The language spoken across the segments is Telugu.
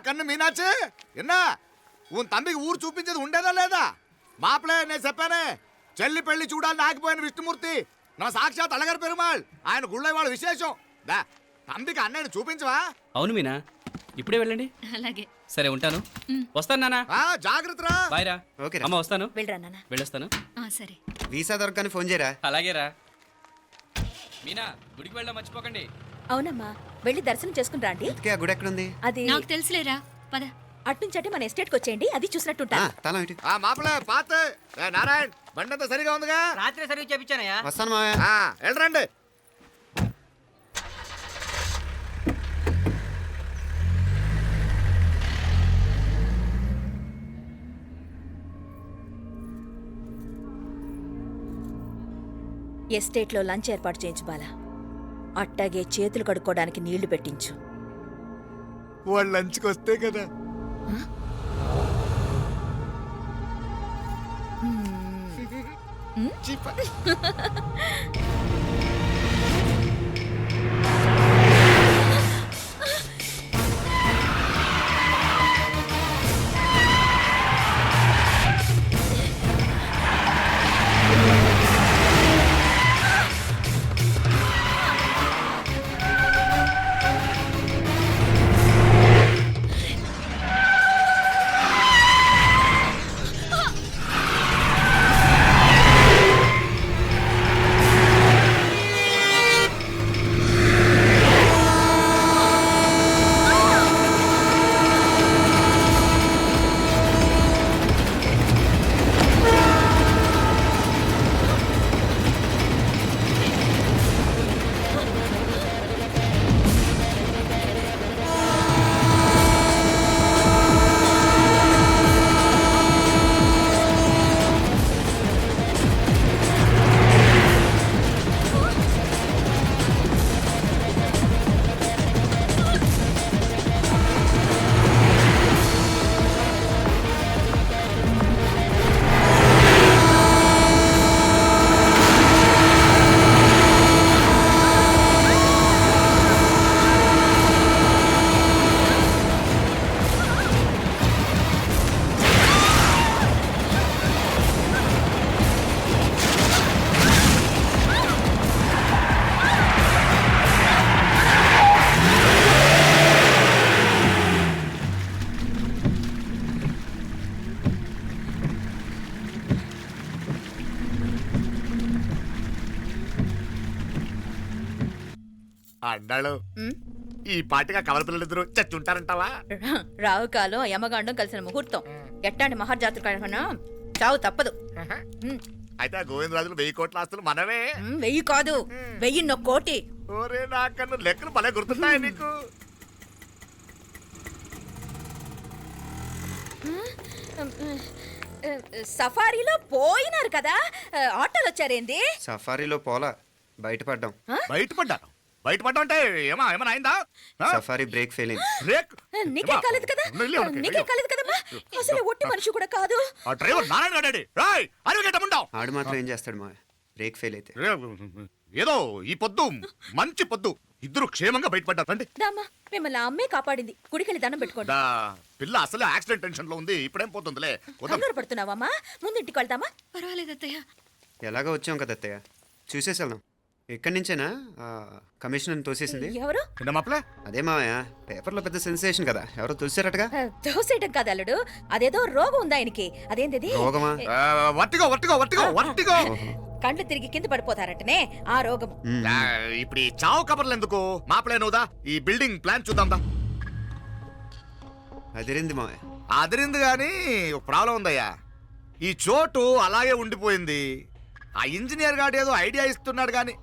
కన్ను మీనాచి ఎన్నా ఉన్ తండ్రికి ఊరు చూపించేది ఉండేదా లేదా మాపలే నేను చెప్పానే చెల్లి పెళ్లి చూడాలని ఆగిపోయిన విష్ణుమూర్తి నా సాక్షాత్ అలగారి పెరుమాళ్ ఆయన గుళ్ళ వాళ్ళ విశేషం దా తండ్రికి అన్నయ్యని చూపించవా. అవును మీనా, ఇప్పుడే వెళ్ళండి. అలాగే సరే ఉంటాను. వస్తాను నాన్న. జాగ్రత్తరా. బాయ్ రా. ఓకే అమ్మ వస్తాను. వెళ్ళరా నాన్న. వెళ్ళొస్తాను. సరే. వీసా దొరకని ఫోన్ చేయరా. అలాగే రా. మీనా గుడికి వెళ్ళడం మర్చిపోకండి. అవునమ్మా, వెళ్ళి దర్శనం చేసుకుని రండి. ఇంతకీ ఆ గుడి ఎక్కడుంది? అది నాకు తెలుసులేరా, పద. అట్నుంచి మన ఎస్టేట్కి వచ్చేయండి, అది చూసినట్టుంటా. తల ఇటు. మాపలే పాత నారాయణ్ బండంతా సరిగా ఉందిగా. రాత్రి సర్వీస్ చేయించానయ్యా. వస్తాను మావయ్య. వెళ్ళరండి. ఎస్టేట్లో లంచ్ ఏర్పాటు చేయించు బాలా. అట్టాగే చేతులు కడుక్కోవడానికి నీళ్లు పెట్టించు. వాళ్ళు లంచ్కి వస్తే కదా. అన్నాడు ఈ పాటిగా కవల పిల్లలిద్దరు చచ్చుంటారంటావా? రావు కాలం యమగాండం కలిసిన ముహూర్తం. ఎట్టాంటి మహర్జాతృ కన్నా చావు తప్పదు. అయితే ఆ గోవిందరాజులు 1000 కోట్ల ఆస్తులు మనమే. 1000 కాదు, 1001 కోటి. ఓరే నాకన్నా లెక్కలు భలే గుర్తున్నాయి నీకు. సఫారీలో పోయినారు కదా, ఆటోలు వచ్చారేంది? సఫారీలో పోలా, బయటపడ్డాం. బయటపడ్డాను. బయటపడ్డా అంటే ఏమైనా అయిందా? సఫారీ బ్రేక్ ఫెయిల్ అయింది. బ్రేక్ నీకే కాలేదు కదా, నీకే కాలేదు కదమ్మా. అసలు ఒట్టి మనిషి కూడా కాదు. ఆ డ్రైవర్ నారాయణ గాడి రాయ్ అరగటముండావు. ఆడు మాత్రం ఏం చేస్తాడు మా బ్రేక్ ఫెయిల్ అయితే. ఏదో ఈ పొద్దు మంచి పొద్దు ఇద్దరు క్షేమంగా బయటపడ్డారు. రండి. దామా మిమ్మల్ని అమ్మే కాపాడింది. గుడికెళ్ళి దండం పెట్టుకోండి. పిల్ల అసలు యాక్సిడెంట్ టెన్షన్ లో ఉంది. ఇప్పుడేం పోతుందిలే. కంగారు పడుతున్నావమ్మా? ముందు ఇంటికి వెళ్తామా? పర్వాలేదు అత్తయ్య. ఎలాగో వచ్చాం కదా అత్తయ్య, చూసేసి వెళ్దాం. ఎక్కడి నుంచేనా కమిషనర్ తోసేసింది? ఎవరు? అదే మావయ్య, పేపర్లో పెద్ద సెన్సేషన్ కదా, ఎవరో తోసారటగా. తోసేయటం కాదు అల్లుడు, అదేదో రోగం ఉందా ఆయనకి. అదేంటిది? రోగమా? కండ్లు తిరిగి కింద పడిపోతారటనే ఆ రోగం. ఇప్పుడు ఈ చావు కబర్లు ఎందుకు? మాపలేనుదా ఈ బిల్డింగ్ ప్లాన్ చూద్దాందా. అదిరింది మావయ్య. అదిరింది గాని ఒక ప్రాబ్లం ఉందయ్యా. ఈ చోటు అలాగే ఉండిపోయింది. ఆ ఇంజనీర్ గాడు ఏదో ఐడియా ఇస్తున్నాడు గాని.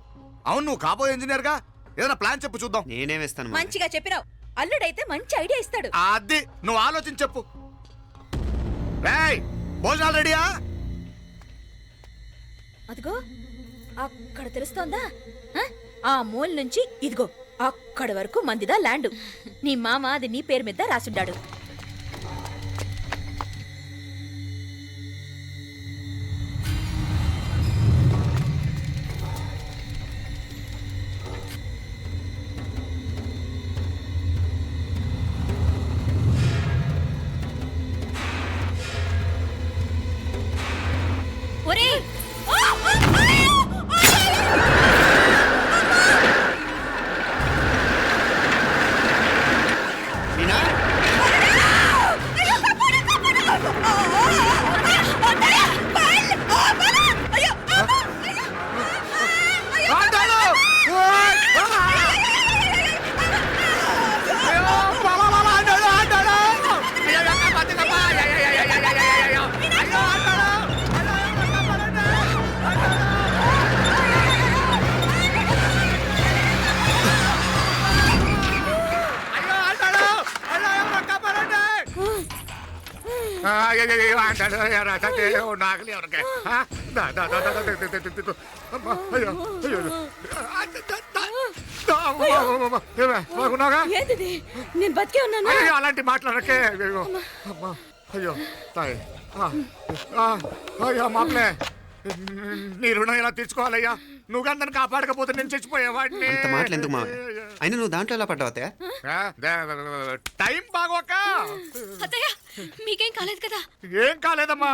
అవును, నువ్వు కాబోయే ఇంజనీర్ గా ఏదైనా ప్లాన్ చెప్పు చూద్దాం. నేనేమిస్తాను? మంచిగా చెప్పినావు. అల్లుడైతే మంచి ఐడియా ఇస్తాడు. అది నువ్వు ఆలోచించి చెప్పు. రేయ్, భోజనాలు రెడీయా? అదిగో అక్కడ తెలుస్తోందా? ఆ మూల నుంచి ఇదిగో అక్కడ వరకు మందిదా ల్యాండ్. నీ మామ అది నీ పేరు మీద రాసుండాడు. అంటాడు నాకలి ఎవరికే బాగున్నాగా ఏంటిది నేను బతికే ఉన్నాను అయ్యో అలాంటి మాట్లాడకే అయ్యో అమ్మా అయ్యో తాయి అయ్యో మాప్లే నీ రుణం ఎలా తీర్చుకోవాలయ్యా నువ్వు అందరిని కాపాడకపోతే నేను చచ్చిపోయేవాడిని అంత మాటలు ఎందుకు మావయ్య అయినా నువ్వు దాంట్లో ఎలా పడ్డావు అత్తయ్య టైం బాగోక అత్తయ్య మీకేం కాలేదు కదా? ఏం కాలేదమ్మా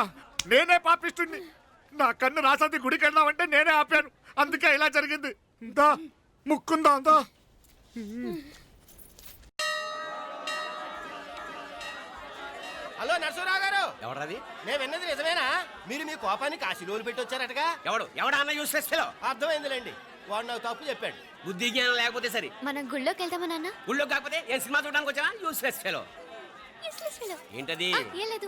నేనే పాపిస్తుంది నా కన్ను రాసాది గుడికి వెళ్దామంటే నేనే ఆపాను అందుకే ఇలా జరిగింది దా ముక్కుందా అంతా హలో నరసరావు గారు, ఎవడది? నేను విన్నది నిజమేనా? మీరు మీ కోపాన్ని కాశీలోలు పెట్టి వచ్చారటగా? ఎవడా అన్న యూస్లెస్ ఫెలో? అర్థమైందిలేండి, వాడు నాకు తప్పు చెప్పాడు. బుద్ధి జ్ఞానం లేకపోతే సరే. మనం గుళ్ళోకి వెళ్దామా నాన్న? ఊళ్ళో కాకపోతే ఏం సినిమా చూడడానికి వచ్చావా? Useless fellow. Useless fellow. ఏంటది? ఏం లేదు.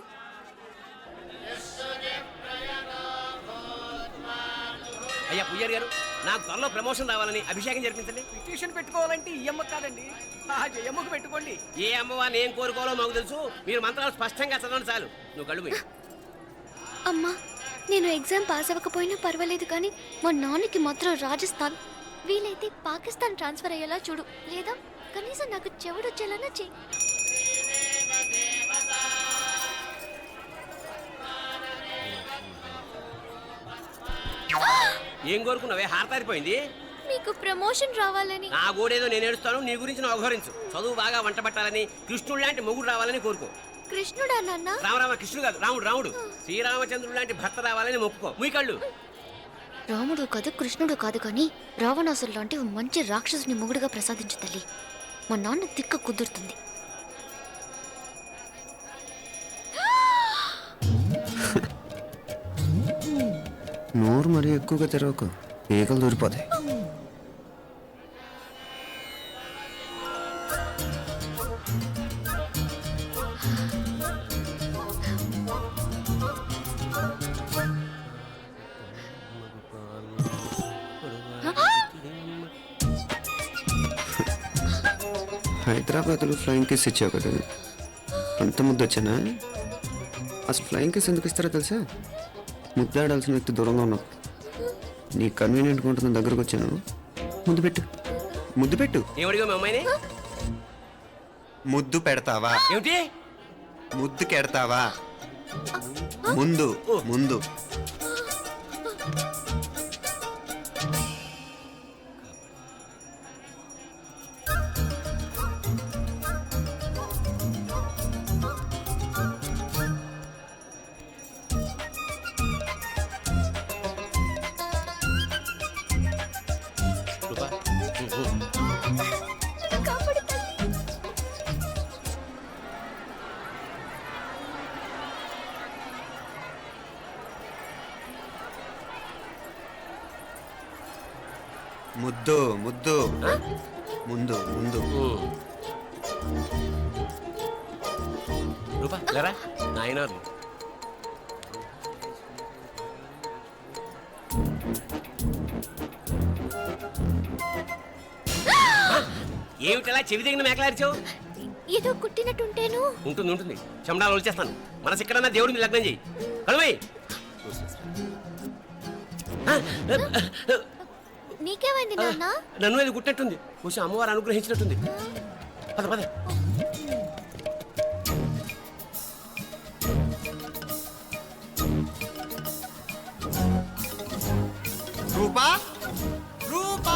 అయ్యా పుయ్యర్ గారు, నాకు త్వరలో ప్రమోషన్ రావాలని అభిషేకం జరిపించండి. పిటిషన్ పెట్టుకోవాలంటే ఈ అమ్మ కాదండి, ఆ జయమ్మకు పెట్టుకోండి. ఏ అమ్మవారిని ఏం కోరుకోవాలో మాకు తెలుసు. మీరు మంత్రాలు స్పష్టంగా చదవండి చాలు. నువ్వు కళ్ళు పోయి. అమ్మా, నేను ఎగ్జామ్ పాస్ అవ్వకపోయినా పర్వాలేదు కానీ మా నాన్నకి మాత్రం రాజస్థాన్ వీలైతే పాకిస్తాన్ ట్రాన్స్ఫర్ అయ్యేలా చూడు, లేదా కనీసం నాకు చెవుడు వచ్చేలానా చెయ్యి. ఏం కోరుకున్నావే? హారతారిపోయింది. మీకు ప్రమోషన్ రావాలని. నా గోడేదో నేను ఏడుస్తాను, నీ గురించి నువ్వు అవహరించు. చదువు బాగా వంట పట్టాలని, కృష్ణుడు లాంటి మొగుడు రావాలని కోరుకో. కృష్ణుడా నాన్న? రామరామ కృష్ణుడు కాదు, రాముడు రాముడు. శ్రీరామచంద్రుడు లాంటి భర్త రావాలని మొక్కుకో. మీ కళ్ళు. రాముడు కాదు కృష్ణుడు కాదు కానీ రావణాసురు లాంటి ఓ మంచి రాక్షసుని మొగుడుగా ప్రసాదించు తల్లి. మా నాన్న తిక్క కుదురుతుంది. నోరు మరీ ఎక్కువగా తెరవకు, ఈగలు దూరిపోతాయి. హైదరాబాద్లో ఫ్లయింగ్ కిస్ ఇచ్చావు కదా, అంత ముద్దు వచ్చానా? అసలు ఫ్లయింగ్ కిస్ ఎందుకు ఇస్తారో తెలుసా? ముద్దాడాల్సిన వ్యక్తి దూరంగా ఉన్నావు. నీ కన్వీనియంట్గా ఉంటుంది దగ్గరకు వచ్చాను. ముద్దు పెట్టు, ముద్దు పెట్టు. ఏమడిగా మీ అమ్మాయిని? ముద్దు పెడతావా? ఏమిటి? ముద్దు కెడతావా? ముందు ముందు. ముద్దు ముద్దు ముందు ముందు. రూపా లేరా నాయనారు. ఏమిటలా చెవి దగ్గర మేకలారిచావు? ఏదో కుట్టినట్టుంటేను. ఉంటుంది ఉంటుంది, చెమడాలు వచ్చేస్తాను. మనసు ఎక్కడన్నా దేవుడిని లగ్నం చేయి. కలవై. నీకేమైంది నాన్న? నన్ను అది గుట్టినట్టుంది, కొంచెం అమ్మవారు అనుగ్రహించినట్టుంది. పద పద. రూపా రూపా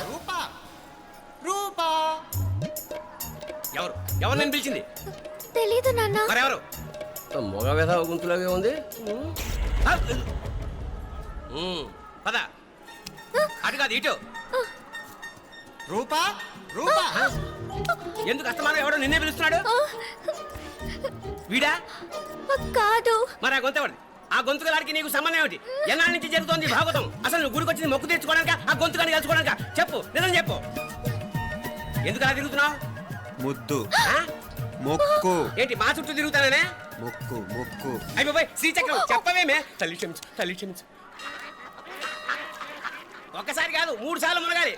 రూపా రూపా. ఎవరు ఎవరు నేను పిలిచింది? తెలీదు నాన్న. మరెవరు? మగ వేధ గుంతులాగే ఉంది. పద. అటు కాదు ఇటు. రూపా రూపా. ఎందుకు అస్తమానం ఎవడో నిన్నే పిలుస్తున్నాడు? వీడా? కాదు. మరి ఆ గొంతు ఎవరిది? ఆ గొంతుకలాడికి నీకు సంబంధం ఏమిటి? ఎన్నాళ్ళ నుంచి జరుగుతోంది భాగవతం? అసలు నువ్వు గుడికి వచ్చింది మొక్కు తీర్చుకోవడానిక, ఆ గొంతుకాన్ని కలుసుకోవడానిక? చెప్పు, నిజం చెప్పు. ఎందుకు అలా తిరుగుతున్నావు? ముద్దు మొక్కు. ఏంటి మా చుట్టూ తిరుగుతానే? మొక్కు మొక్కు. అయిపోయి శ్రీచక్రం చెప్పవేమే? తల్లి క్షమించు, తల్లి క్షమించు. ఒక్కసారి కాదు 3 సార్లు మునగాలి.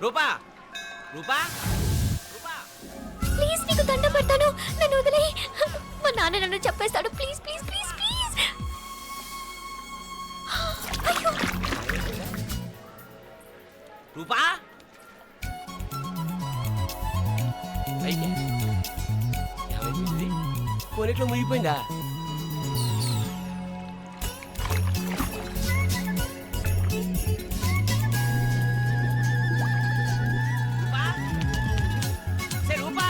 రూపా రూపా రూపా ప్లీజ్ నీకు దండ పెడతాను, నన్ను వదిలే. మా నాన్న నన్ను చెప్పేస్తాడు. Please please please please. అయ్యో రూపా పైకి. ఏమైంది? కొనిట్లో మునిగిపోయిందా? రూపా? సే రూపా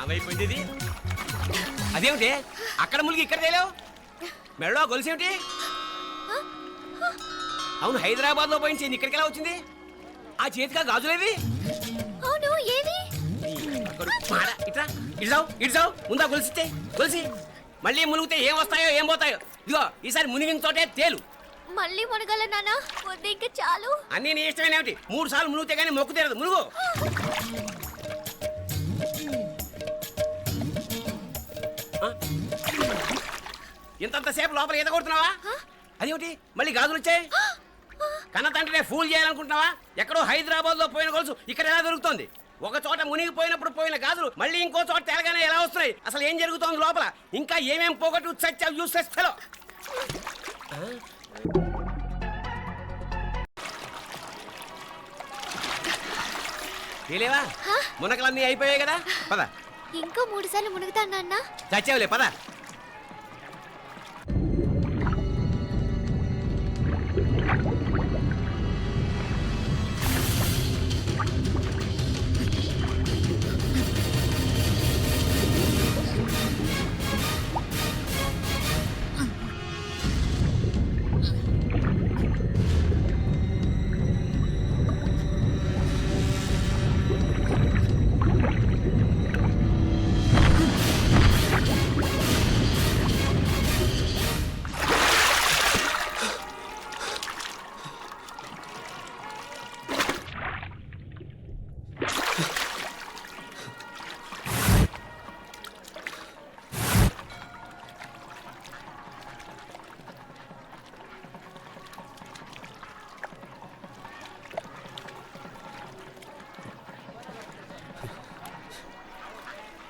ఏమైపోయింది ఇది? అదేమిటి అక్కడ మునిగి ఇక్కడ తేలేవు? మెడలో గొలుసేమిటి? అవును, హైదరాబాద్ లో పోయించింది, ఇక్కడికి ఎలా వచ్చింది? ఆ చేతిగా గాజులేవి? అవును ఏవి? ఇట్రా ఇడ్సావు ముందా గొలిసితే గొలిసి మళ్ళీ మునిగితే ఏం వస్తాయో ఏం పోతాయో. ఇదిగో ఈసారి మునిగిన తోటే తేలు. మళ్ళీ మునగల నాన్న, వద్దు ఇంకా చాలు. అన్నీ నీ ఇష్టమైన ఏమిటి? 3 సార్లు మునిగితే కానీ మొక్కు తీరదు. మునుగు. ఇంతంతసేపు లోపల ఈత కొడుతున్నావా? అదేమిటి మళ్ళీ గాజులు వచ్చాయి? కన్న తండ్రినే ఫూల్ చేయాలనుకుంటున్నావా? ఎక్కడో హైదరాబాద్ లో పోయిన గొలుసు ఇక్కడ ఎలా దొరుకుతుంది? ఒక చోట మునిగిపోయినప్పుడు పోయిన గాజులు మళ్ళీ ఇంకో చోట తేలగానే ఎలా వస్తున్నాయి? అసలు ఏం జరుగుతోంది లోపల? ఇంకా ఏమేం పోగొట్టు చచ్చావు యూస్లెస్ ఫెలో. తెలియవా? మునకలన్నీ అయిపోయాయి కదా, పద. ఇంకో 3 సార్లు మునుగుతాను నాన్న. చచ్చావులే, పద.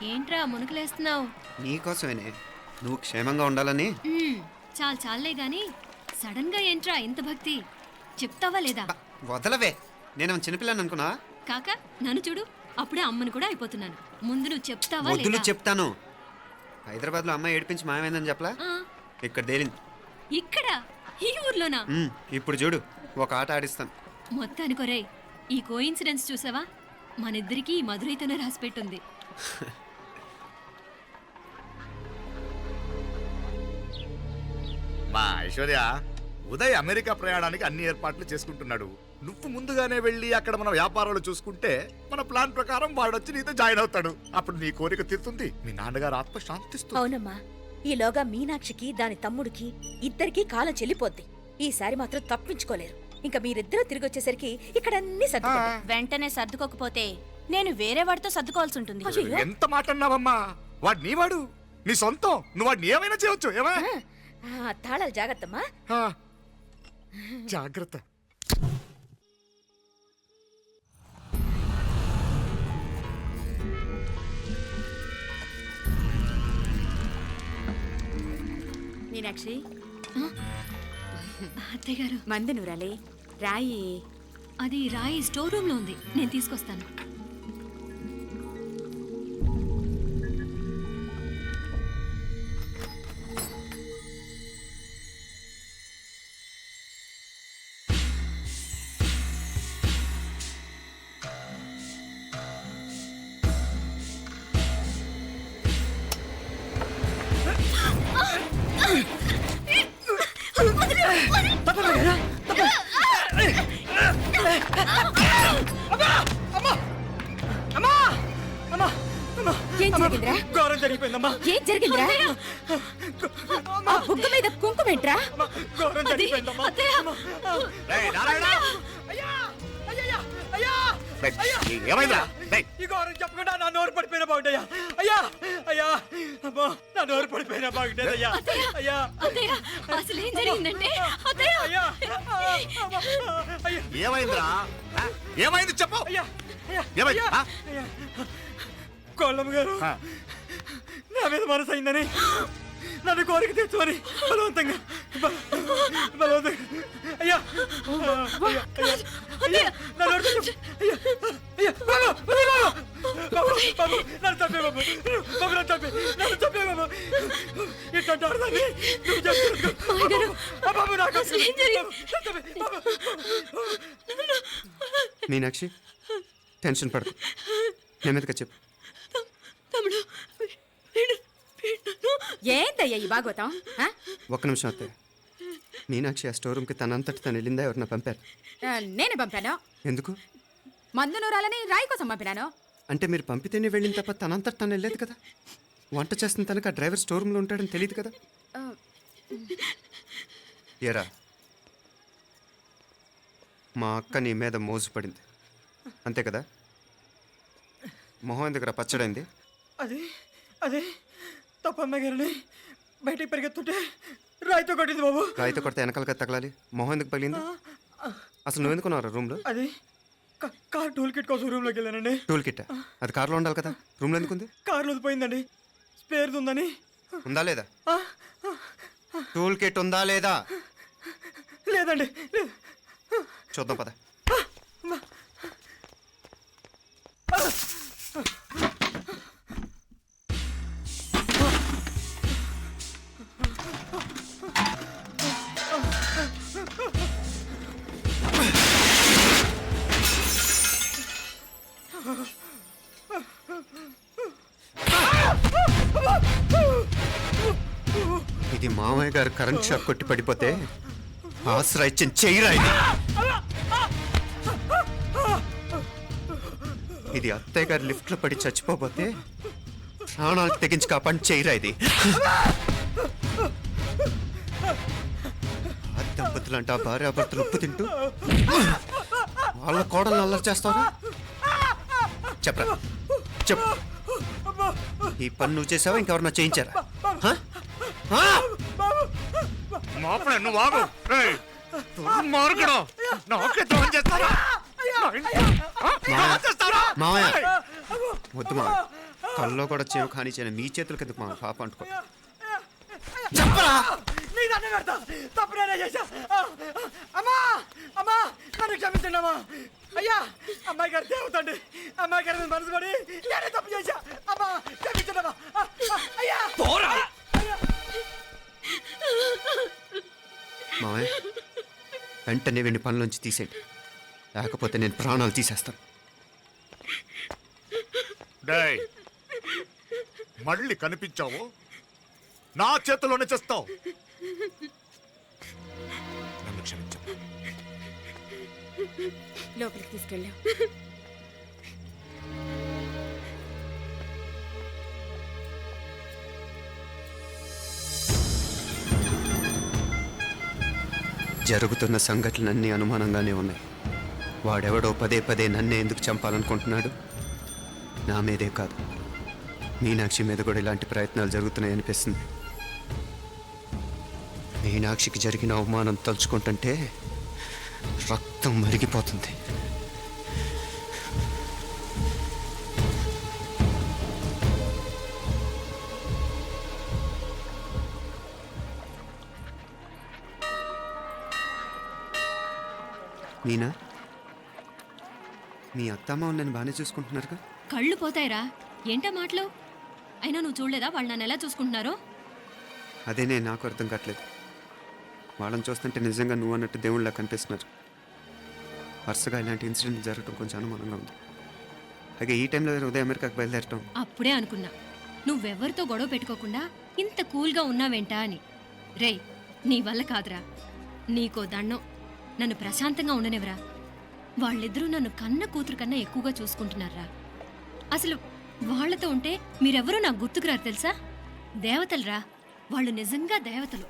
ఏంట్రా మునుకులేస్తున్నావు? నీకోసమేనే, నువ్వు క్షేమంగా ఉండాలని. చాలే గాని సడన్ గా ఏంట్రా ఇంత భక్తి? చెప్తావా లేదా? వదలవే, నేను చిన్నపిల్లని అనుకున్నా. కాక నన్ను చూడు, అప్పుడే అమ్మని కూడా అయిపోతున్నాను. ముందు నువ్వు చెప్తావా వద్దులు లేదా? చెప్తాను. హైదరాబాద్ లో అమ్మాయి ఏడిపించి మాయమైందని చెప్పలా, ఆ, ఇక్కడ తేలింది. ఇక్కడ ఈ ఊర్లోనా? ఇప్పుడు చూడు, ఒక ఆట ఆడిస్తాను. మొత్తానికి ఒరేయ్, ఈ కోయిన్సిడెన్స్ చూసావా? మనిద్దరికి ఈ మధురైతోనే రాసిపెట్టుంది. మా ఐశ్వర్య, ఉదయ్ అమెరికా ప్రయాణానికి అన్ని ఏర్పాట్లు చేసుకుంటున్నాడు. నువ్వు ముందుగానే వెళ్ళి అక్కడ మన వ్యాపారాలు చూసుకుంటే మన ప్లాన్ ప్రకారం వాడొచ్చి నీతో జాయిన్ అవుతాడు. అప్పుడు నీ కోరిక తీరుతుంది, మీ నాన్నగారు ఆత్మ శాంతిస్తుంది. అవునమ్మా, ఈలోగా మీనాక్షికి దాని తమ్ముడికి ఇద్దరికీ కాలం చెల్లిపోద్ది. ఈసారి మాత్రం తప్పించుకోలేరు. ఇంకా మీరిద్దరూ తిరిగి వచ్చేసరికి ఇక్కడ అన్ని సర్దుకుంటాయి. వెంటనే సర్దుకోకపోతే నేను వేరే వాడితో సర్దుకోవాల్సి ఉంటుంది. ఎంత మాట అన్నావమ్మా? వాడు నీవాడు, నీ సొంతం. నువ్వు వాడిని ఏమైనా చేయొచ్చు. ఏమా తాళాలు జాగ్రత్తమ్మా. జాగ్రత్త. మీనాక్షి, అత్తయ్య గారు, మంది నువ్వురాలి రాయి. అది రాయి స్టోర్ రూమ్ లో ఉంది, నేను తీసుకొస్తాను. ఏం జరిగిందిరా? ఘోరం జరిగిపోయిందమ్మా. ఏం జరిగిందిరా? ఆ బుగ్గ మీద కుంకుమేంట్రా? ఘోరం జరిగిపోయిందమ్మా. రేయ్, నారాయణ! అయ్యా అయ్యా అయ్యా ఏమైందిరా? ఈ ఘోరం చెప్పకుండా నా నోరు పడిపోయిన బాగుంటాయా? అయ్యా అయ్యా అమ్మా నా నోరు పడిపోయినా బాగుండేదయ్యా అయ్యా అత్తయ్య అసలు ఏం జరిగిందంటే అత్తయ్య అయ్యా అయ్యా ఏమైందిరా ఆ? ఏమైంది చెప్పు అయ్యా అయ్యా ఏమైంది ఆ? అయ్యా కోళ్ళమ్మ గారు ఆ. నా మీద మనసు అయిందని నన్ను కోరిక తెచ్చుకొని బలవంతంగా బలవంతంగా అయ్యా అయ్యా అయ్యా నా నోరు తెచ్చు. అయ్యా అయ్యా బాబు బాబు బాబు నన్ను చంపే బాబు బాబు నన్ను చంపే బాబు ఇట్లా ఆడదాన్ని నువ్వు చెప్తున్నావు బాబు నాకు మీనాక్షి టెన్షన్ పడకు నెమ్మదిగా చెప్పు. తమ్ముడు ఏందయ్యా ఈ భాగవతం ఆ? ఒక్క నిమిషం అత్తయ్య. మీనాక్షి ఆ స్టోర్ రూమ్కి తనంతటి తను వెళ్ళిందా ఎవరన్నా పంపారు? నేనే పంపాను. ఎందుకు? మందు నూరాలని రాయి కోసం పంపినాను. అంటే మీరు పంపితేనే వెళ్ళిన తప్ప తనంతటి తను వెళ్ళలేదు కదా. వంట చేస్తున్న తనకు ఆ డ్రైవర్ స్టోర్ రూమ్లో ఉంటాడని తెలియదు కదా. ఏరా మా అక్క నీ మీద మోజు పడింది అంతే కదా. మొహం ఎందుకురా పచ్చడైంది? అది అది తప్పమ్మ గారిని బయటికి పరిగెత్తుంటే రాయితో కొట్టింది బాబు. రాయితో కొడితే వెనకాలగా తగలాలి. మొహం ఎందుకు పగిలింది? అసలు నువ్వు ఎందుకున్నావు రూమ్లో? అది కార్ టూల్ కిట్ కోసం రూమ్లోకి వెళ్ళానండి. టూల్ కిట్ అది కార్లో ఉండాలి కదా, రూమ్లో ఎందుకు ఉంది? కార్లో పోయిందండి, స్పేర్ ఉందని. ఉందా లేదా? టూల్ కిట్ ఉందా లేదా లేదండి లేదు. చూద్దాం పద. ఇది మామయ్య గారు కరెంట్ షాక్ కొట్టి పడిపోతే ఆసరా ఇచ్చిన చెయ్యిరా ఇది. ఇది అత్తయ్య గారు లిఫ్ట్ లో పడి చచ్చిపోతే ప్రాణాలు తెగించి కాపాడి చెయ్యిరా ఇది. ఆ దంపతులంట భార్యాభర్తలు ఉప్పు తింటూ వాళ్ళ కోడలు అల్లరి చేస్తారా? చెప్పరా చెప్పు. ఈ పని నువ్వు చేసావా ఇంకెవరన్నా చేయించారా? హ? హ? మాపడే నువ్వు ఆగు. ఏయ్, దుర్మార్గుడు. నాకే ద్రోహం చేస్తారా? మావయ్య వద్దు మావయ్య, కల్లో కూడా చేవు కాని చేయను మీ చేతుల కిందకు మావయ్య పాప అంటుకో. చెప్పరా నీ దండం పెడతా, తప్పు నేనే చేశా. అమ్మా అమ్మా నన్ను క్షమించండి అమ్మా. అయ్యా అమ్మాయి గారు దేవతండి, అమ్మాయి గారి మీద మనసు పడి నేనే తప్పు చేశా. అమ్మా క్షమించండి అమ్మా. అయ్యా మావయ్య వెంటనే వీడిని పనిలోంచి తీసేయండి, లేకపోతే నేను ప్రాణాలు తీసేస్తాను. డేయ్, మళ్ళీ కనిపించావు నా చేతిలోనే చేస్తావు. నన్ను క్షమించు. లోపలికి తీసుకెళ్ళాం. జరుగుతున్న సంఘటనలన్నీ అనుమానంగానే ఉన్నాయి. వాడెవడో పదే పదే నన్నే ఎందుకు చంపాలనుకుంటున్నాడు? నా మీదే కాదు, మీనాక్షి మీద కూడా ఇలాంటి ప్రయత్నాలు జరుగుతున్నాయనిపిస్తుంది. మీనాక్షికి జరిగిన అవమానం తలుచుకుంటుంటే రక్తం మరిగిపోతుంది. మీనా, మీ అత్తమ్మ నన్ను బాగానే చూసుకుంటున్నారుగా? కళ్ళు పోతాయిరా, ఏంటా మాటలు? అయినా నువ్వు చూడలేదా వాళ్ళు నన్ను ఎలా చూసుకుంటున్నారో? అదేనే నాకు అర్థం కావట్లేదు. వాళ్ళని చూస్తుంటే నిజంగా నువ్వు అన్నట్టు దేవుళ్ళ కనిపిస్తున్నారు. వరుసగా ఇలాంటి ఇన్సిడెంట్ జరగడం కొంచెం అనుమానంగా ఉంది. అలాగే ఈ టైంలో ఉదయం అమెరికాకు బయలుదేరటం. అప్పుడే అనుకున్నా నువ్వెవరితో గొడవ పెట్టుకోకుండా ఇంత కూల్గా ఉన్నావేంటా అని. రేయ్, నీ వల్ల కాదురా, నీకో దండం, నన్ను ప్రశాంతంగా ఉండనివరా. వాళ్ళిద్దరూ నన్ను కన్న కూతురు కన్నా ఎక్కువగా చూసుకుంటున్నారా. అసలు వాళ్లతో ఉంటే మీరెవరూ నాకు గుర్తుకురారు తెలుసా? దేవతలరా, వాళ్ళు నిజంగా దేవతలు.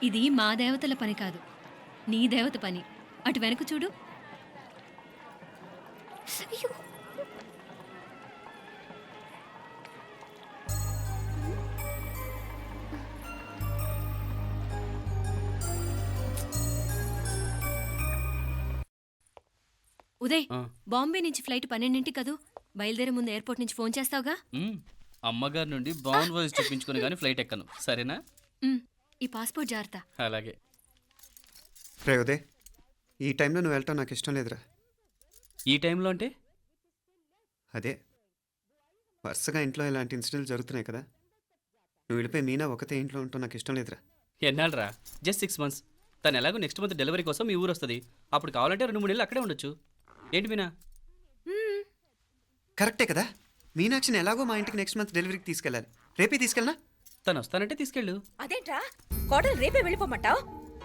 ఇది మా దేవతల పని కాదు, నీ దేవత పని. అటు వెనక చూడు. అయ్యో. ఉదయ్, బాంబే నుంచి ఫ్లైట్ 12 కదూ. బయలుదేరే ముందు ఎయిర్పోర్ట్ నుంచి ఫోన్ చేస్తావుగా? అమ్మగారి నుండి బాన్ వాయిస్ చూపించుకుని కానీ ఫ్లైట్ ఎక్కను, సరేనా? ఈ పాస్పోర్ట్ జాగ్రత్త. అలాగే. రే ఉదయ్, ఈ టైంలో నువ్వు వెళ్ళటం నాకు ఇష్టం లేదురా. ఈ టైంలో అంటే? అదే వరుసగా ఇంట్లో ఇలాంటి ఇన్సిడెంట్లు జరుగుతున్నాయి కదా, నువ్వు వెళ్ళిపోయి మీనా ఒకతే ఇంట్లో ఉంటావు నాకు ఇష్టం లేదురా. ఎన్నాళ్ళరా? Just 6 months. తను ఎలాగో నెక్స్ట్ మంత్ డెలివరీ కోసం మీ ఊరు వస్తుంది. అప్పుడు కావాలంటే 2-3 నెలలు అక్కడే ఉండొచ్చు. ఏంటి మీనా? కరెక్టే కదా, మీనాక్షిని ఎలాగో మా ఇంటికి నెక్స్ట్ మంత్ డెలివరీకి తీసుకెళ్ళాలి. రేపే తీసుకెళ్ళనా? తను వస్తానంటే తీసుకెళ్ళు. అదేంట్రా కోడలు రేపే వెళ్ళిపోమంటావు?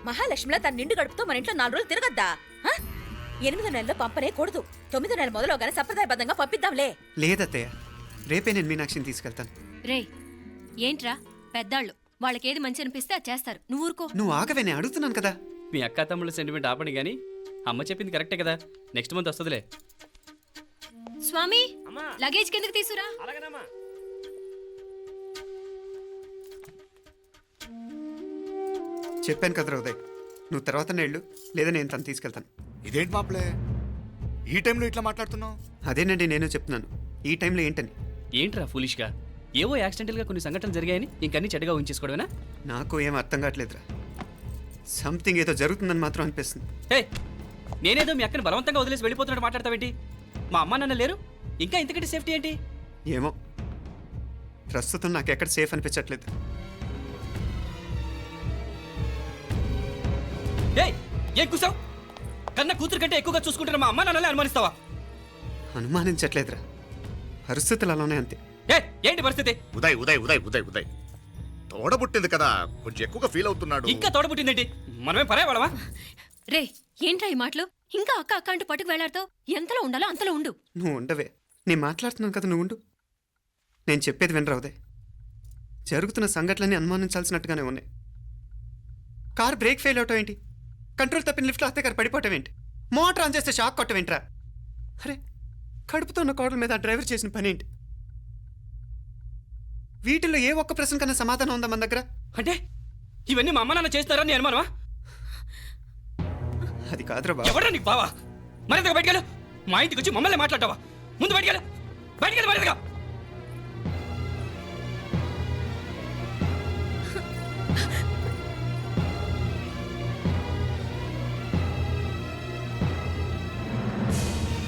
మహాలక్ష్మిలా తన నిండు గడుపుతో మన ఇంట్లో 4 రోజులు తిరగద్దా? 8వ నెలలో పంపనే కూడదు. 9వ నెల మొదలుగానే సంప్రదాయబద్ధంగా పంపిద్దాంలే. లేదత్తయ్య, రేపే నేను మీనాక్షిని తీసుకెళ్తాను. రే, ఏంట్రా పెద్దాళ్ళు, వాళ్ళకేది మంచి అనిపిస్తే అది చేస్తారు. నువ్వు ఊరుకో. నువ్వు ఆగవే, నేను అడుగుతున్నాను కదా. మీ అక్క తమ్ముళ్ళ సెంటిమెంట్ ఆపండి కానీ అమ్మ చెప్పింది కరెక్టే కదా, నెక్స్ట్ మంత్ వస్తుందిలే. స్వామి, లగేజ్ కిందకి తీసురా. అలాగేనమ్మా. చెప్పాను కదరా ఉదయ్, నువ్వు తర్వాత నేళ్ళు లేదా నేను తను తీసుకెళ్తాను. ఇదేంటి మాప్లే ఈ టైంలో ఇట్లా మాట్లాడుతున్నావు? అదేనండి నేను చెప్తున్నాను, ఈ టైంలో ఏంటని. ఏంట్రా ఫులిష్గా? ఏవో యాక్సిడెంటల్గా కొన్ని సంఘటనలు జరిగాయని ఇంకన్నీ చెడ్డగా ఉంచేసుకోవడమేనా? నాకు ఏం అర్థం కావట్లేదురా, సంథింగ్ ఏదో జరుగుతుందని మాత్రం అనిపిస్తుంది. హే, నేనేదో మీ అక్కని బలవంతంగా వదిలేసి వెళ్ళిపోతున్నట్టు మాట్లాడతావేంటి? మా అమ్మ నాన్న లేరు, ఇంకా ఇంతకంటే సేఫ్టీ ఏంటి? ఏమో, ప్రస్తుతం నాకు ఎక్కడ సేఫ్ అనిపించట్లేదు. ఏయ్, ఏం కూసావు? కన్న కూతురు కంటే ఎక్కువగా చూసుకుంటున్న మా అమ్మ నాన్నలే అనుమానిస్తావా? అనుమానించట్లేదురా, పరిస్థితులు అలానే అంతే. ఏ, ఏంటి పరిస్థితి? ఉదయ్ ఉదయ్ ఉదయ్ ఉదయ్ ఉదయ్ తోడబుట్టింది కదా, కొంచెం ఎక్కువగా ఫీల్ అవుతున్నాడు. ఇంకా తోడబుట్టిందేంటి? మనమే పరాయవాడవా? రే, ఏంట్రా ఈ మాటలు? ఇంకా అక్క అక్క అంటూ పట్టుకు వెళ్లాడుతావు. ఎంతలో ఉండాలో అంతలో ఉండు. నువ్వు ఉండవే, నేను మాట్లాడుతున్నాను కదా, నువ్వు ఉండు. నేను చెప్పేది వినరా ఉదయ్, జరుగుతున్న సంఘటనలన్నీ అనుమానించాల్సినట్టుగానే ఉన్నాయి. కార్ బ్రేక్ ఫెయిల్ అవటం ఏంటి, కంట్రోల్ తప్పిన లిఫ్ట్లో అత్తే గారు పడిపోవటం ఏంటి, మోటార్ ఆన్ చేస్తే షాక్ కొట్టం ఏంట్రా? అరే, కడుపుతో ఉన్న కోడల మీద ఆ డ్రైవర్ చేసిన పని ఏంటి? వీటిల్లో ఏ ఒక్క ప్రశ్న కన్నా సమాధానం ఉందా మన దగ్గర? అంటే ఇవన్నీ మా అమ్మ నాన్న చేస్తారని అనుమానమా? అది కాదురా బాబు. ఎవరా నీకు బావా? మరింతగా బయటకెళ్ళు. మా ఇంటికి వచ్చి మమ్మల్ని మాట్లాడతావా? ముందు బయటకెళ్ళు, బయటకెళ్ళు మరింతగా.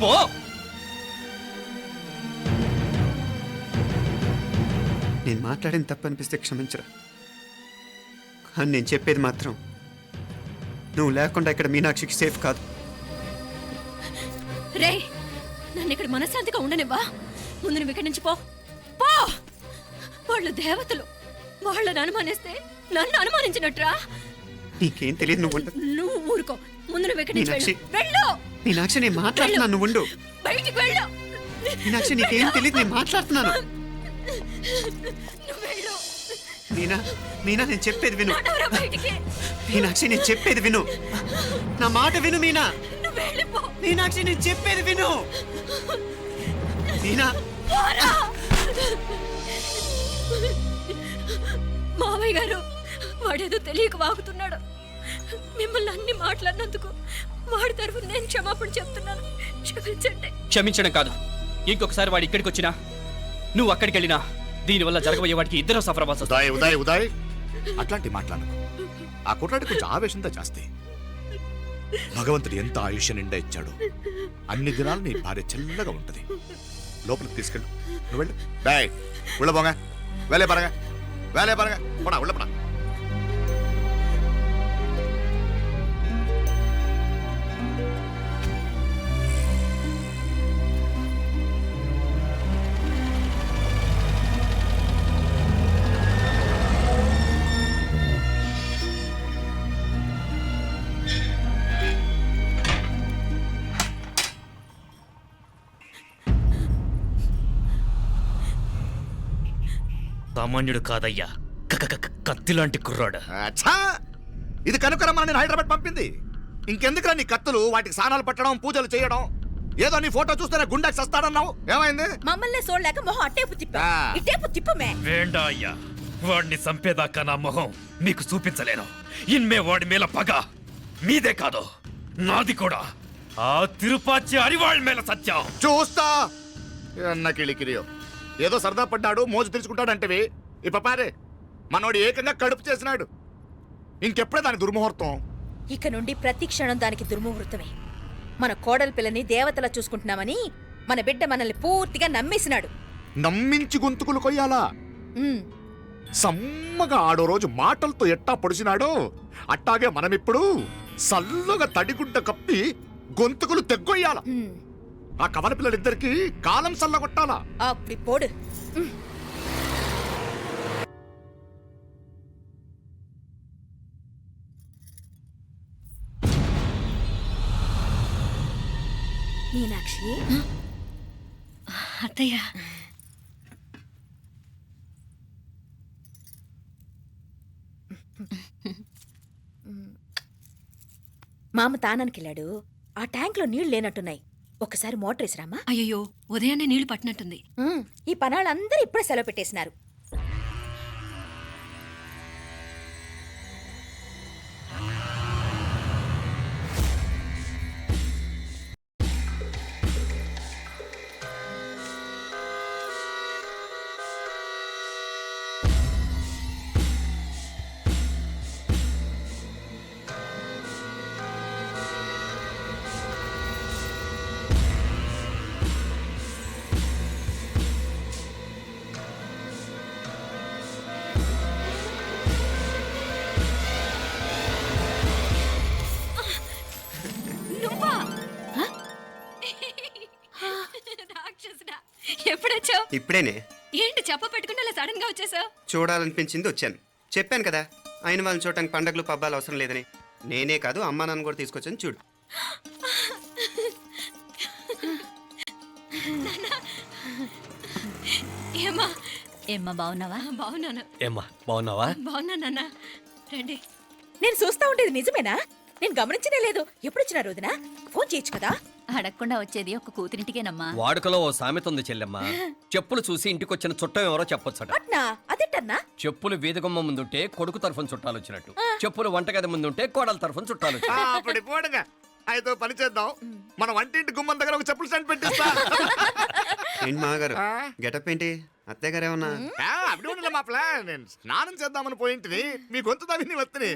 పో. నేను మాట్లాడిన తప్పు అనిపిస్తే క్షమించరా, కానీ నేను చెప్పేది మాత్రం నువ్వు లేకుండా ఇక్కడ మీనాక్షికి సేఫ్ కాదు. రే, నన్ను ఇక్కడ మనశ్శాంతిగా ఉండనివ్వా. ముందు నువ్వు ఇక్కడి నుంచి పో. పో. వాళ్ళు దేవతలు, వాళ్ళని అనుమానిస్తే నన్ను అనుమానించినట్రా. నీకేం తెలియదు, నువ్వు ఉండు. నువ్వు ఊరుకో. ముందు నువ్వు ఇక్కడి నుంచి మీనాక్షి. వెళ్ళు. మీనాక్షి, నేను మాట్లాడుతున్నాను, నువ్వు ఉండు. బయటికి వెళ్ళు. మీనాక్షి, నీకేం తెలియదు, నేను మాట్లాడుతున్నాను. నువ్వు వెళ్ళు. మీనా, మీనా, నేను చెప్పేది విను. నడవరా బయటికి. మీనాక్షి, నేను చెప్పేది విను, నా మాట విను. మీనా, నువ్వు వెళ్ళిపో. మీనాక్షి, నేను చెప్పేది విను. మీనా, పోరా. మావయ్య గారు, వాడేదో తెలియక వాగుతున్నాడు. మిమ్మల్ని అన్ని మాట్లాడినందుకు వాడి తరఫున నేను క్షమాపణ చెప్తున్నాను. క్షమించండి. క్షమించడం కాదు, ఇంకొకసారి వాడు ఇక్కడికి వచ్చినా నువ్వు అక్కడికి వెళ్ళినా దీనివల్ల జరగబోయే వాడికి ఇద్దరు సఫర్ అవ్వాల్సి వస్తుంది. ఉదయ్ ఉదయ్ ఉదయ్ అట్లాంటి మాట్లాడకు. ఆ కుట్రాడి కొంచెం ఆవేశంతో జాస్తి. భగవంతుడు ఎంత ఆయుష్య నిండా ఇచ్చాడు, అన్ని దినాలు నీ భార్య చల్లగా ఉంటది. లోపలికి తీసుకెళ్ళు, నువ్వు వెళ్ళు. బాయ్, ఉళ్ళ పోగా, వేలే పరగా, వేలే పరగా, పోనా ఉళ్ళ పోనా. సామాన్యుడు కాదయ్యా, కత్తిలాంటి కుర్రాడు. అచ్చా, ఇది కనుకరమ్మా నేను హైదరాబాద్ పంపింది. ఇంకెందుకురా నీ కత్తులు, వాటికి స్నానాలు పట్టడం, పూజలు చేయడం? ఏదో నీ ఫోటో చూస్తేనే గుండెకి సస్తాడన్నావు, ఏమైంది? మమ్మల్ని చూడలేక మొహం అట్టేపు తిప్పా ఆ. ఇట్టేపు తిప్పమే. వేండా అయ్యా, వాడిని చంపేదాకా నా మొహం మీకు చూపించలేను. ఇన్మే వాడి మేల పగ మీదే కాదు, నాది కూడా. ఆ తిరుపాచి అరివాళ్ళ మేల సత్యం. చూస్తా అన్న కిళికిరియో. ఏదో సరదా పడ్డాడు, మోజు తెచ్చుకుంటాడంటవి. ఈ పపారే మనోడు ఏకంగా కడుపు చేసినాడు. ఇంకెప్పుడే దాని దుర్ముహూర్తం. ఇక నుండి ప్రతి క్షణం దానికి దుర్ముహూర్తమే. మన కోడలి పిల్లని దేవతలా చూసుకుంటున్నామని మన బిడ్డ మనల్ని పూర్తిగా నమ్మేసినాడు. నమ్మించి గొంతుకులు కొయ్యాలా? ఉమ్, సమ్మగా ఆడో రోజు మాటలతో ఎట్టా పొడిచినాడో అట్టాగే మనమిప్పుడు సల్లుగా తడిగుడ్డ కప్పి గొంతుకులు తెగ్గొయ్యాల. ఉమ్. ఆ కవల పిల్లలిద్దరికి కాలం సల్లగొట్టాలా. అప్పుడు పోడు. ఉమ్. మీనాక్షి, అత్తయ్య, మామ తానానికి వెళ్ళాడు. ఆ ట్యాంక్ లో నీళ్లు లేనట్టున్నాయి. ఒకసారి మోటార్ వేసిరామా. అయ్యో ఉదయాన్నే నీళ్లు పట్టినట్టుంది. ఈ పనాళ్ళందరూ ఇప్పుడే సెలవు పెట్టేసినారు. రాక్షసుడా, ఎప్పుడొచ్చావు? ఇప్పుడేనే ఏంటి చెప్ప పెట్టుకుంటే అలా సడన్ గా వచ్చేసావు? చూడాలనిపించింది వచ్చాను. చెప్పాను కదా, అయిన వాళ్ళని చూడటానికి పండగలు పబ్బాలు అవసరం లేదని. నేనే కాదు, అమ్మా నాన్న కూడా తీసుకొచ్చాను చూడు. ఏమ్మా? ఏమ్మా బాగున్నావా? బాగున్నాను. ఏమ్మా బాగున్నావా? బాగున్నా నాన్న. రండి. నేను చూస్తా ఉండేది నిజమేనా? నేను గమనించనే లేదు. ఎప్పుడొచ్చినా రోజున ఫోన్ చేయొచ్చు కదా. అడగకుండా వచ్చేది ఒక కూతురింటికేనమ్మా. వాడుకలో ఓ సామెత ఉంది చెల్లెమ్మ. చెప్పులు చూసి ఇంటికొచ్చిన చుట్టం ఎవరో చెప్పొచ్చట. అట్నా? అదేటన్నా? చెప్పులు వీధగుమ్మ ముందుంటే కొడుకు తరఫున చుట్టాలు వచ్చినట్టు, చెప్పులు వంటగది ముందుంటే కోడల తరఫున చుట్టాలు వచ్చినట్టు. అప్పుడు పోడుగా అయితే పని చేద్దాం. మన వంటింటి గుమ్మం దగ్గర ఒక చెప్పులు స్టాండ్ పెట్టిస్తా. ఏంటి మామగారు గెటప్ ఏంటి? అత్తయ్య గారు ఏమన్నా? అప్పుడు ఉండలే మా ప్లాన్. నేను స్నానం చేద్దామని పోయింటిని, మీ గొంతు తవ్వి వస్తుంది.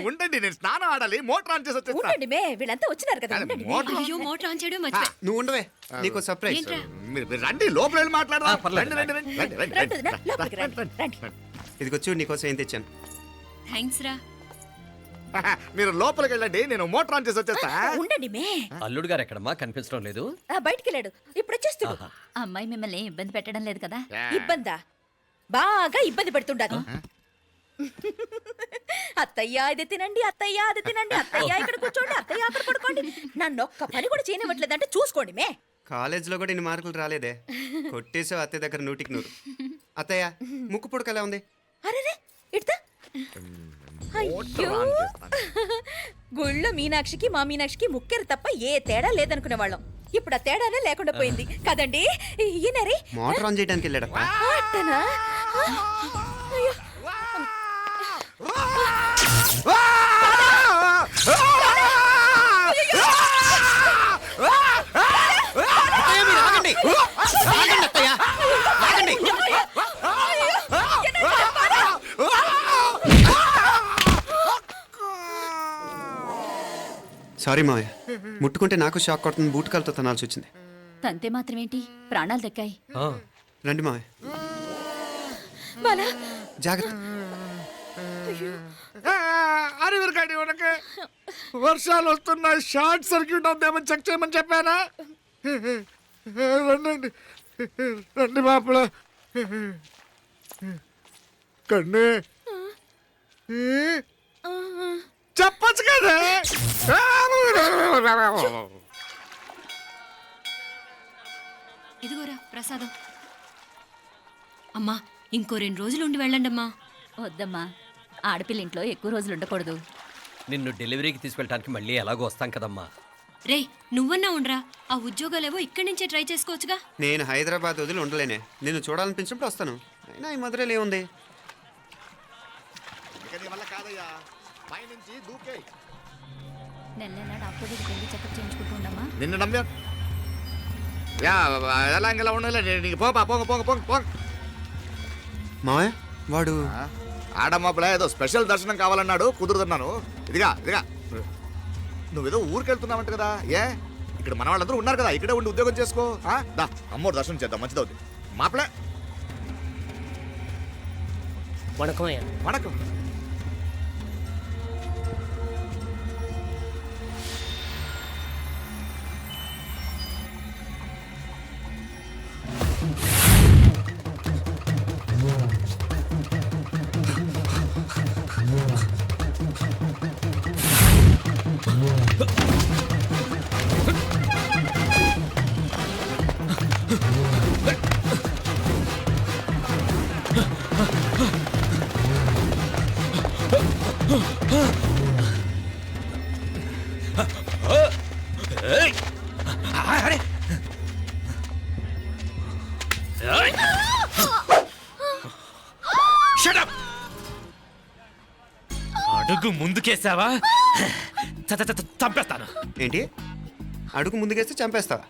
ఉండండి, నేను స్నానం ఆడాలి. మోటార్ ఆన్ చేసి వచ్చేస్తా. ఉండండి మే, వీళ్ళంతా వచ్చినారు కదా. ఉండండి మే. మోటార్ అయ్యో మోటార్ ఆన్ చేయడం మర్చిపోయా. నువ్వు ఉండవే, నీకు సర్ప్రైజ్. ఏంట్రా? మీరు రండి, లోపల వెళ్ళి మాట్లాడదాం. పర్లేదు. రండి, రండి, రండి, రండి, రండి వదినా, రండి. లోపలికి రండి, రండి. ఇదిగో చూడు, నీకోసం ఏం తెచ్చాను. థ్యాంక్స్ రా. మీరు లోపలికి వెళ్ళండి, నేను మోటార్ ఆన్ చేసి వచ్చేస్తా. ఉండండి మే. అల్లుడు గారు ఎక్కడమ్మా కనిపించడం లేదు? బయటికి వెళ్ళాడు, ఇప్పుడు వచ్చేస్తాడు. అమ్మాయి మిమ్మల్ని ఇబ్బంది పెట్టడం లేదు కదా? ఇబ్బందా? బాగా ఇబ్బంది పెడుతుండదు. అత్తయ్య ఇది తినండి, అత్తయ్య అది తినండి, అత్తయ్య ఇక్కడ కూర్చోండి, అత్తయ్య అక్కడ పడుకోండి. నన్ను ఒక్క పని కూడా చేయనివ్వట్లేదంటే చూసుకోండి మే. కాలేజీలో కూడా ఇన్ని మార్కులు రాలేదే. కొట్టేసావు అత్తయ్య దగ్గర 100కి 100. అత్తయ్య ముక్కు పుడక ఎలా ఉంది? అరే ఇడతా. అయ్యో, గుళ్ళో మీనాక్షికి మా మీనాక్షికి ముక్కెరు తప్ప ఏ తేడా లేదనుకునే వాళ్ళం. ఇప్పుడు ఆ తేడానే లేకుండా పోయింది కదండి. ఈయనరి మోటార్ ఆన్ చేయడానికి వెళ్ళాడప్ప. అట్టనా? అయ్యో. సారీ మావయ్య, ముట్టుకుంటే నాకు షాక్ కొడుతుంది. బూటకాలతో తనాల్సి వచ్చింది. తంతే మాత్రమేంటి, ప్రాణాలు దక్కాయి. రండి మావయ్య, బాలా, జాగ్రత్త. అరివిరకండి, ఉనకే వర్షాలు వస్తున్నాయి, షార్ట్ సర్క్యూట్ అవుతామని చెక్ చేయమని చెప్పానా? రండి రండి మాపల. కన్ను చెప్పచ్చు కదా. ఇదిగోరా ప్రసాదం. అమ్మా ఇంకో 2 రోజులు ఉండి వెళ్ళండమ్మా. వద్దమ్మా, ఆడపిల్ల ఇంట్లో ఎక్కువ రోజులు ఉండకూడదు. నిన్ను డెలివరీకి తీసుకెళ్ళడానికి మళ్ళీ ఎలాగో వస్తాం కదమ్మా. రేయ్ నువ్వన్నా ఉండరా, ఆ ఉద్యోగాలేవో ఇక్కడి నుంచే ట్రై చేసుకోవచ్చుగా. నేను హైదరాబాద్ వదిలి ఉండలేనే. నిన్ను చూడాలనిపించినప్పుడు వస్తాను. అయినా ఈ మధురైలో ఏముంది? ఇక నీ వల్ల కాదయ్యా, పైనుంచి దూకే. నెల నెల డాక్టర్ దగ్గరికి వెళ్ళి చెకప్ చేయించుకుంటూ ఉండమ్మా. నిన్ను నమ్మా యా ఎలా ఇంకెలా ఉండలే నీకు పోపా పోంగ పోంగ పోంగ పోంగ. మావయ్య వాడు ఆడమ్మప్పుడే ఏదో స్పెషల్ దర్శనం కావాలన్నాడు, కుదురుతున్నాను. ఇదిగా నువ్వేదో ఊరికెళ్తున్నావంట కదా, ఏ ఇక్కడ మన వాళ్ళందరూ ఉన్నారు కదా, ఇక్కడే ఉండి ఉద్యోగం చేసుకో. దా అమ్మోరు దర్శనం చేద్దాం, మంచిదవుతుంది. మాపలే వణకం. అడుగు ముందుకేసావా చంపేస్తాను. ఏంటి? అడుగు ముందుకేస్తే చంపేస్తావా?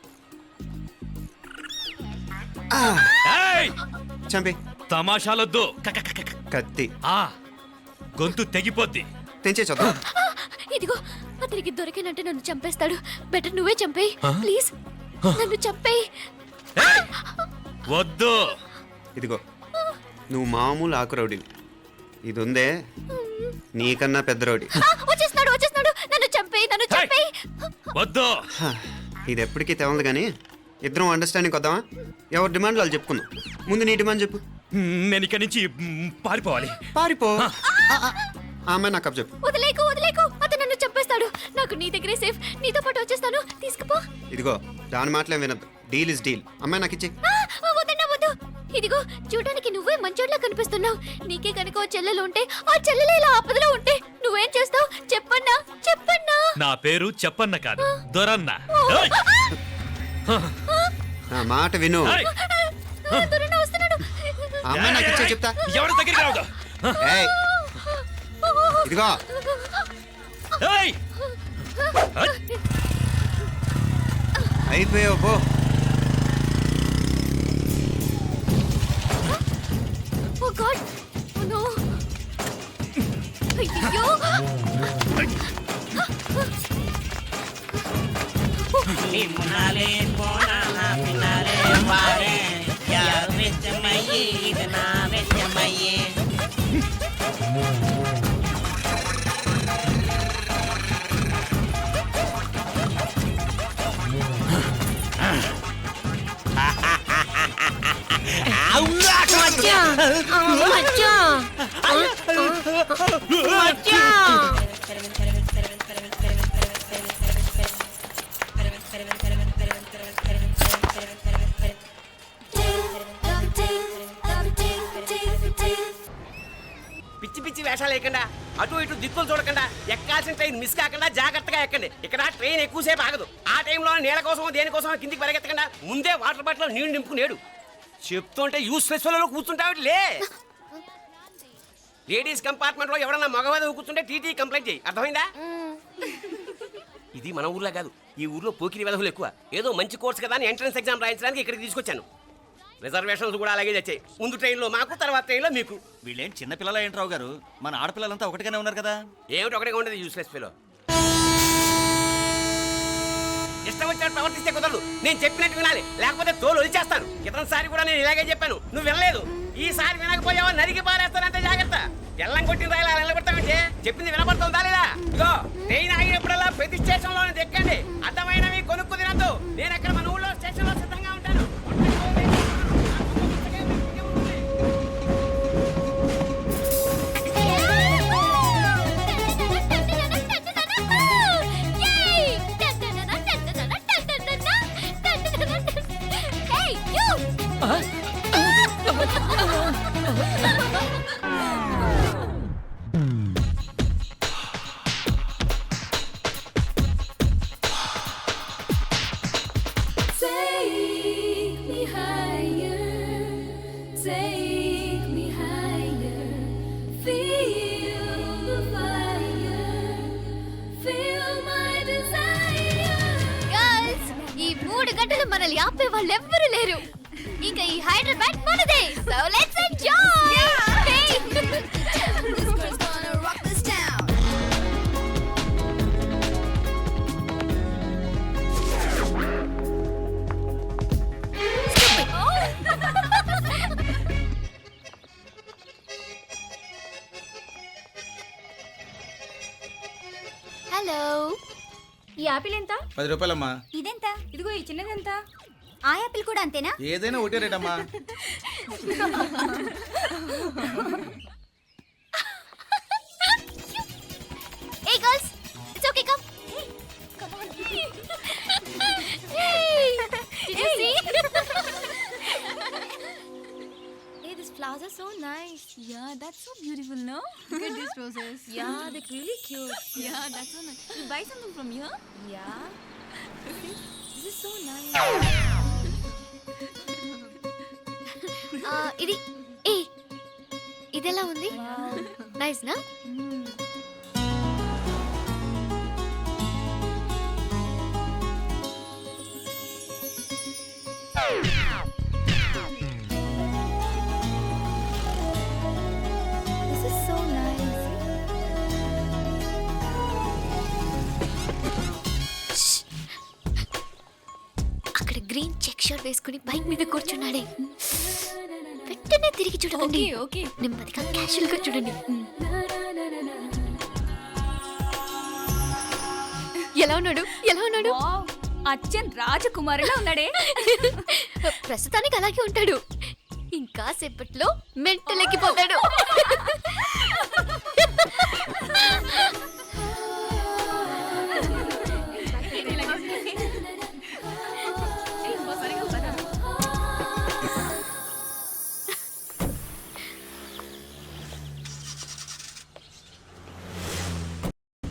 చంపి. తమాషాలొద్దు. కత్తి గొంతు తెగిపోద్ది. తెంచే చూద్దాం. ఇదిగో అతనికి దొరికినంటే నన్ను చంపేస్తాడు. బెటర్ నువ్వే చంపేయి ప్లీజ్. నన్ను చంపేయి. వద్దు. ఇదిగో నువ్వు మామూలు ఆకు రౌడీవి. ఇది ఉందే నీకన్నా పెద్ద రౌడీ. వచ్చేస్తున్నాడు. నన్ను చంపేయి. వద్దు. ఇది ఎప్పటికీ తెవలదు కానీ ఇద్దరం అండర్స్టాండింగ్ వద్దామా? ఎవరి డిమాండ్లు వాళ్ళు చెప్పుకుందాం. ముందు నీ డిమాండ్ చెప్పు. నేను ఇక్కడి నుంచి పారిపోవాలి. పారిపో. ఆ అమ్మాయి నాకు చెప్పు. వదిలేకు. అతను నన్ను చంపేస్తాడు. నాకు నీ దగ్గరే సేఫ్. నీతో పాటు వచ్చేస్తాను. తీసుకుపో. ఇదిగో దాని మాటలే వినద్దు. Deal is deal. అమ్మాయి నాకు ఇచ్చే. వద్దు. ఇదిగో చూడడానికి నువ్వే మంచోట్లా కనిపిస్తున్నావు. నీకే కనుక ఓ చెల్లెలు ఉంటే, ఆ చెల్లెలు ఇలా ఆపదలో ఉంటే నువ్వేం చేస్తావు? చెప్పన్నా. నా పేరు చెప్పన్న కాదు, దొరన్న. నా మాట విను. దొరన్న వస్తున్నాడు. ఆ అమ్మాయి నాకు ఇచ్చే చెప్తా. ఎవరి దగ్గరికి రావద్దు. ఏయ్, ఇదిగో అయిపోయావు పో. Oh God! Oh no! అయ్యో! నిన్నాలే పోనా పిన్నాలే వారే యార్ వెచ్చమయ్యి ఇది నా వెచ్చమయ్యి. పిచ్చి వేషాలు లేకుండా, అటు ఇటు దిక్కులు చూడకుండా, ఎక్కాల్సిన ట్రైన్ మిస్ కాకుండా జాగ్రత్తగా ఎక్కండి. ఇక్కడ ట్రైన్ ఎక్కువసేపు ఆగదు. ఆ టైంలో నీళ్ళ కోసం దేనికోసం కిందికి పరిగెత్తకుండా ముందే వాటర్ బాటిల్ నీళ్లు నింపుకునేడు. చెప్తుంటే యూస్లెస్ లో కూర్చుంటావు. లే, లేడీస్ కంపార్ట్మెంట్ లో ఎవరన్నా మగవాదం కూర్చుంటే టీటీ కంప్లైంట్ చేయి. అర్థమైందా? ఇది మన ఊర్లో కాదు, ఈ ఊర్లో పోకిరి వెధవులు ఎక్కువ. ఏదో మంచి కోర్స్ కదా అని ఎంట్రన్స్ ఎగ్జామ్ రాయించడానికి ఇక్కడికి తీసుకొచ్చాను. రిజర్వేషన్స్ కూడా అలాగే తెచ్చాయి. ముందు ట్రైన్లో మాకు, తర్వాత ట్రైన్లో మీకు. వీళ్ళేం చిన్న పిల్లలు ఏంట్రావు గారు? మన ఆడపిల్లలంతా ఒకటిగానే ఉన్నారు కదా. ఏమిటి ఒకటిగా ఉండదు యూస్లెస్ ఫెలో. ఇష్టం వచ్చినట్టు ప్రవర్తిస్తే కుదరదు. నేను చెప్పినట్టు వినాలి, లేకపోతే తోలు వదిలేస్తాను. క్రితంసారి కూడా నేను ఇలాగే చెప్పాను, నువ్వు వినలేదు. ఈసారి వినకపోయావా నరికి పారేస్తానంటే జాగ్రత్త. ఎల్లం కొట్టిన రాయలా నిలబడతామంటే చెప్పింది వినపడుతుందా లేదా? ఇగో ట్రైన్ ఆగినప్పుడల్లా ప్రతి స్టేషన్ లోనే ఎక్కండి. అర్థమైనవి కొనుక్కు తినద్దు. నేను అక్కడ మన ఊళ్ళో స్టేషన్ లో సిద్ధంగా ఉంటాను. 3 గంటలు మనల్ని ఆపే వాళ్ళు ఎవ్వరు లేరు. ఇంకా ఈ హైదరాబాద్ మనదే. So let's enjoy. హలో, ఈ యాపిల్ ఎంత? 10 రూపాయలమ్మా. ఇదెంత? ఇదిగో ఈ చిన్నదెంత? ఆ యాపిల్ కూడా అంతేనా? ఏదైనా ఒకటే రేట్ అమ్మా. Hey girls, it's okay, come. Come on. Hey, did you see? Hey, these flowers are so nice. Yeah, that's so beautiful, no? Look at these roses. Yeah, they're really cute. Yeah, that's so nice. You buy something from here? Yeah. This is so nice. ఇది ఏ ఇదెలా ఉంది? నైస్ నా? This is so nice. అక్కడ గ్రీన్ చెక్ షర్ట్ వేసుకుని బైక్ మీద కూర్చున్నాడే. వెంటనే తిరిగి చూడకండి. ఓకే. నెమ్మదిగా క్యాషువల్ గా చూడండి. ఎలా ఉన్నాడు? ఎలా ఉన్నాడు? వావ్, అచ్చన్ రాజకుమారిలా ఉన్నాడే. ప్రస్తుతానికి అలాగే ఉంటాడు. ఇంకా సేపట్లో మెంటల్ ఎక్కిపోతాడు.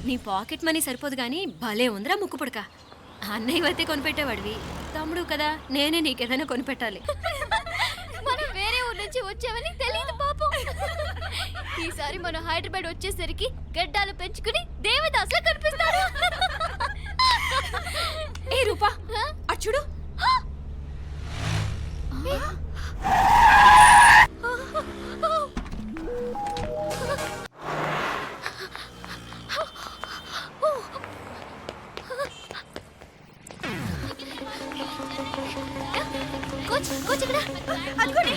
నీ పాకెట్ మనీ సరిపోదు కానీ భలే ఉందిరా ముక్కు పుడక. అన్నయ్య అయితే కొనిపెట్టేవాడివి, తమ్ముడు కదా నేనే నీకేదైనా కొనిపెట్టాలి. మనం వేరే ఊరు నుంచి వచ్చామని తెలియదు పాపం. ఈసారి మనం హైదరాబాద్ వచ్చేసరికి గడ్డాలు పెంచుకుని దేవదాసులా కనిపిస్తాడు. ఏ రూపా, అటు చూడు. కోచ్ కోచ్ ఇక్కడ. అదిగోనే.